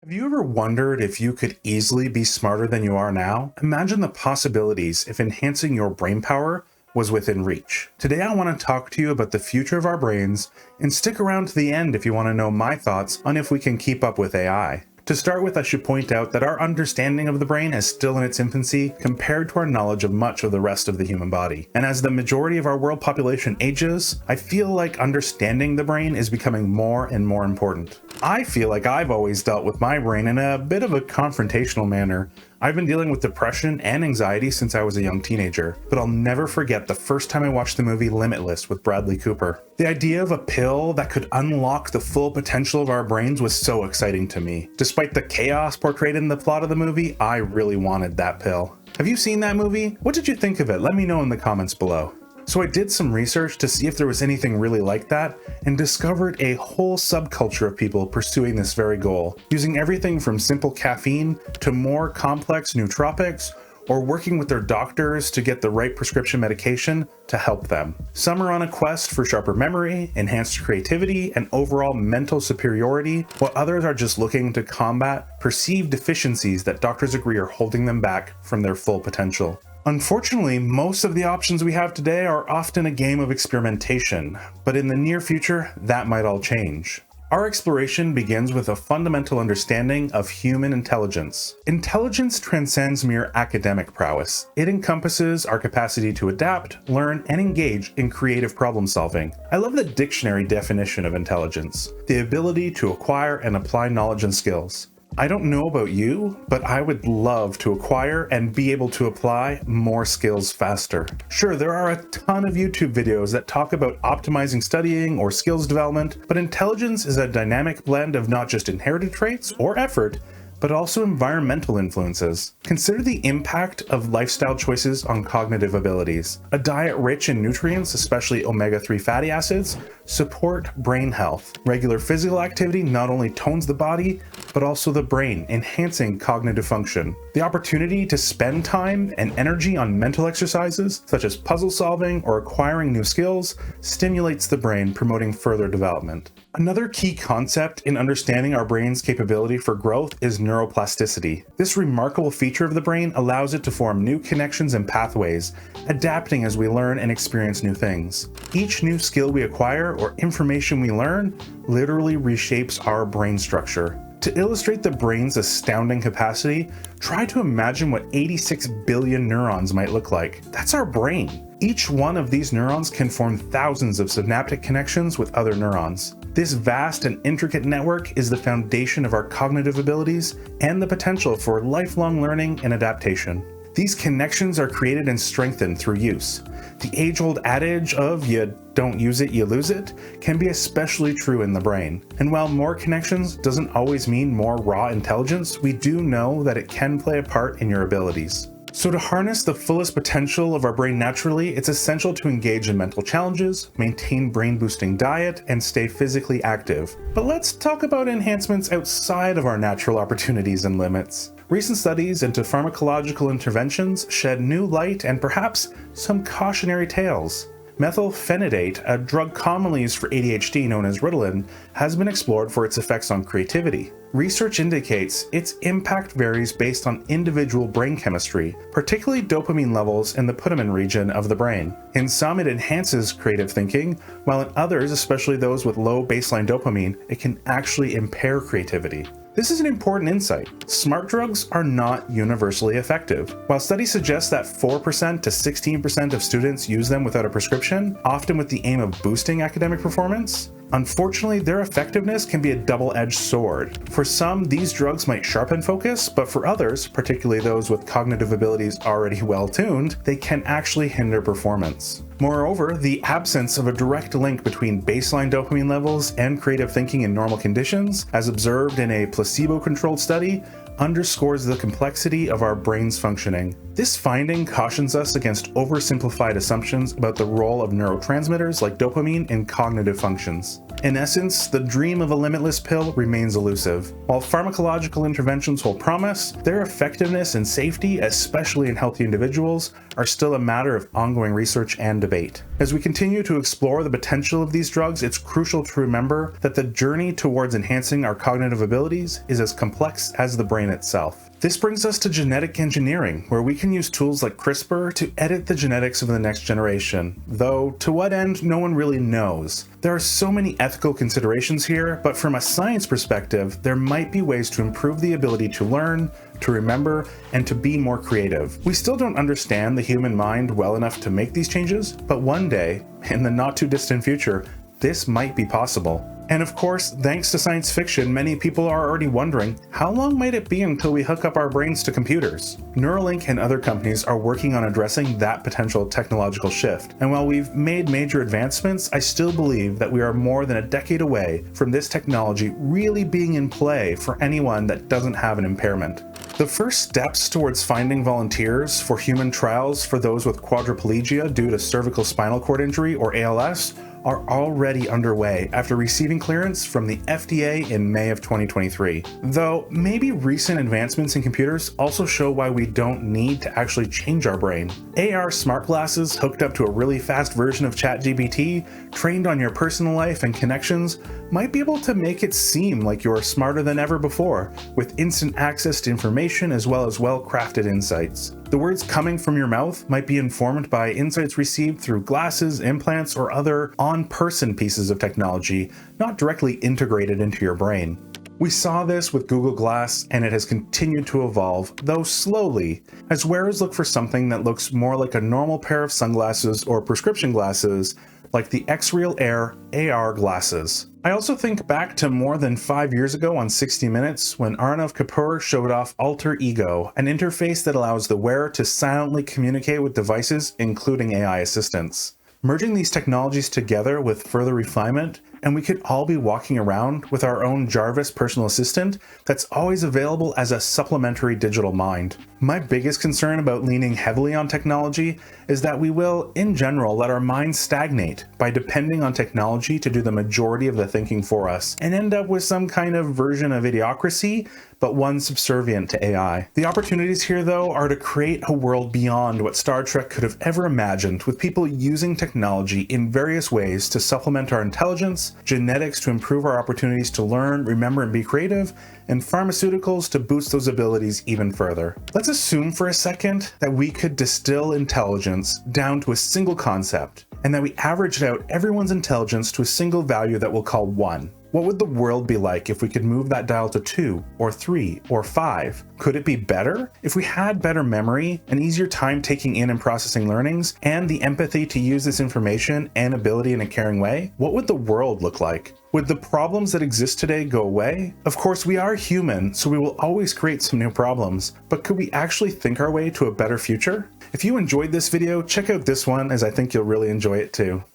Have you ever wondered if you could easily be smarter than you are now? Imagine the possibilities if enhancing your brain power was within reach. Today I want to talk to you about the future of our brains, and stick around to the end if you want to know my thoughts on if we can keep up with AI. To start with, I should point out that our understanding of the brain is still in its infancy compared to our knowledge of much of the rest of the human body. And as the majority of our world population ages, I feel like understanding the brain is becoming more and more important. I feel like I've always dealt with my brain in a bit of a confrontational manner. I've been dealing with depression and anxiety since I was a young teenager, but I'll never forget the first time I watched the movie Limitless with Bradley Cooper. The idea of a pill that could unlock the full potential of our brains was so exciting to me. Despite the chaos portrayed in the plot of the movie, I really wanted that pill. Have you seen that movie? What did you think of it? Let me know in the comments below. So I did some research to see if there was anything really like that, and discovered a whole subculture of people pursuing this very goal, using everything from simple caffeine to more complex nootropics, or working with their doctors to get the right prescription medication to help them. Some are on a quest for sharper memory, enhanced creativity, and overall mental superiority, while others are just looking to combat perceived deficiencies that doctors agree are holding them back from their full potential. Unfortunately, most of the options we have today are often a game of experimentation, but in the near future, that might all change. Our exploration begins with a fundamental understanding of human intelligence. Intelligence transcends mere academic prowess. It encompasses our capacity to adapt, learn, and engage in creative problem solving. I love the dictionary definition of intelligence: the ability to acquire and apply knowledge and skills. I don't know about you, but I would love to acquire and be able to apply more skills faster. Sure, there are a ton of YouTube videos that talk about optimizing studying or skills development, but intelligence is a dynamic blend of not just inherited traits or effort, but also environmental influences. Consider the impact of lifestyle choices on cognitive abilities. A diet rich in nutrients, especially omega-3 fatty acids, support brain health. Regular physical activity not only tones the body, but also the brain, enhancing cognitive function. The opportunity to spend time and energy on mental exercises, such as puzzle solving or acquiring new skills, stimulates the brain, promoting further development. Another key concept in understanding our brain's capability for growth is neuroplasticity. This remarkable feature of the brain allows it to form new connections and pathways, adapting as we learn and experience new things. Each new skill we acquire or information we learn literally reshapes our brain structure. To illustrate the brain's astounding capacity, try to imagine what 86 billion neurons might look like. That's our brain. Each one of these neurons can form thousands of synaptic connections with other neurons. This vast and intricate network is the foundation of our cognitive abilities and the potential for lifelong learning and adaptation. These connections are created and strengthened through use. The age-old adage of "you don't use it, you lose it" can be especially true in the brain. And while more connections doesn't always mean more raw intelligence, we do know that it can play a part in your abilities. So to harness the fullest potential of our brain naturally, it's essential to engage in mental challenges, maintain brain-boosting diet, and stay physically active. But let's talk about enhancements outside of our natural opportunities and limits. Recent studies into pharmacological interventions shed new light and perhaps some cautionary tales. Methylphenidate, a drug commonly used for ADHD known as Ritalin, has been explored for its effects on creativity. Research indicates its impact varies based on individual brain chemistry, particularly dopamine levels in the putamen region of the brain. In some, it enhances creative thinking, while in others, especially those with low baseline dopamine, it can actually impair creativity. This is an important insight. Smart drugs are not universally effective. While studies suggest that 4% to 16% of students use them without a prescription, often with the aim of boosting academic performance, unfortunately, their effectiveness can be a double-edged sword. For some, these drugs might sharpen focus, but for others, particularly those with cognitive abilities already well-tuned, they can actually hinder performance. Moreover, the absence of a direct link between baseline dopamine levels and creative thinking in normal conditions, as observed in a placebo-controlled study, underscores the complexity of our brain's functioning. This finding cautions us against oversimplified assumptions about the role of neurotransmitters like dopamine in cognitive functions. In essence, the dream of a limitless pill remains elusive. While pharmacological interventions hold promise, their effectiveness and safety, especially in healthy individuals, are still a matter of ongoing research and debate. As we continue to explore the potential of these drugs, it's crucial to remember that the journey towards enhancing our cognitive abilities is as complex as the brain itself. This brings us to genetic engineering, where we can use tools like CRISPR to edit the genetics of the next generation, though to what end, no one really knows. There are so many ethical considerations here, but from a science perspective, there might be ways to improve the ability to learn, to remember, and to be more creative. We still don't understand the human mind well enough to make these changes, but one day, in the not too distant future, this might be possible. And of course, thanks to science fiction, many people are already wondering, how long might it be until we hook up our brains to computers? Neuralink and other companies are working on addressing that potential technological shift. And while we've made major advancements, I still believe that we are more than a decade away from this technology really being in play for anyone that doesn't have an impairment. The first steps towards finding volunteers for human trials for those with quadriplegia due to cervical spinal cord injury, or ALS, are already underway after receiving clearance from the FDA in May of 2023. Though maybe recent advancements in computers also show why we don't need to actually change our brain. AR smart glasses hooked up to a really fast version of ChatGPT, trained on your personal life and connections, might be able to make it seem like you're smarter than ever before, with instant access to information as well as well-crafted insights. The words coming from your mouth might be informed by insights received through glasses, implants, or other on-person pieces of technology, not directly integrated into your brain. We saw this with Google Glass, and it has continued to evolve, though slowly, as wearers look for something that looks more like a normal pair of sunglasses or prescription glasses, like the X-Real Air AR glasses. I also think back to more than 5 years ago on 60 Minutes when Arnav Kapoor showed off Alter Ego, an interface that allows the wearer to silently communicate with devices, including AI assistants. Merging these technologies together with further refinement, and we could all be walking around with our own Jarvis personal assistant that's always available as a supplementary digital mind. My biggest concern about leaning heavily on technology is that we will, in general, let our minds stagnate by depending on technology to do the majority of the thinking for us, and end up with some kind of version of idiocracy, but one subservient to AI. The opportunities here, though, are to create a world beyond what Star Trek could have ever imagined, with people using technology in various ways to supplement our intelligence, genetics to improve our opportunities to learn, remember, and be creative, and pharmaceuticals to boost those abilities even further. Let's assume for a second that we could distill intelligence down to a single concept, and that we averaged out everyone's intelligence to a single value that we'll call 1. What would the world be like if we could move that dial to 2, or 3, or 5? Could it be better? If we had better memory, an easier time taking in and processing learnings, and the empathy to use this information and ability in a caring way, what would the world look like? Would the problems that exist today go away? Of course, we are human, so we will always create some new problems, but could we actually think our way to a better future? If you enjoyed this video, check out this one, as I think you'll really enjoy it too.